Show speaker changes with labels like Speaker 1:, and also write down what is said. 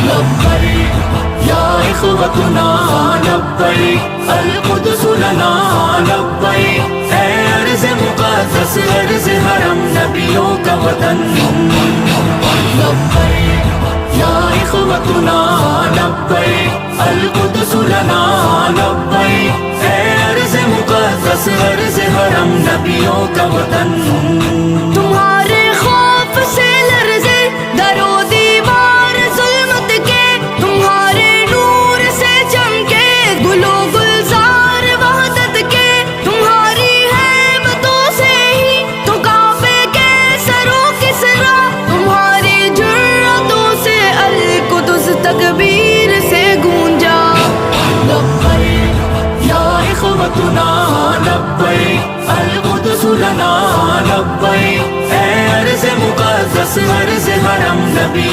Speaker 1: لبیک یا اخوتنا لبیک القدس لنا لبیک اے ارض مقدس ارض حرم نبیوں کا وطن لبیک یا اخوتنا لبیک القدس لنا لبیک اے ارض مقدس ارض حرم نبیوں کا وطن
Speaker 2: تمہارے خوف سے لرزے در و دیوار ظلمت کے تمہارے نور سے چمکے گل و گلزار وحدت کے تمہاری ہیبتوں سے ہی تو کعبے کے سرو کسرا تمہاری جرأتوں سے القدس تکبیر سے گونجا
Speaker 1: لبیک یا اخوتنا لبیک القدس لنا لبیک اے ارض مقدس ارض حرم نبیوں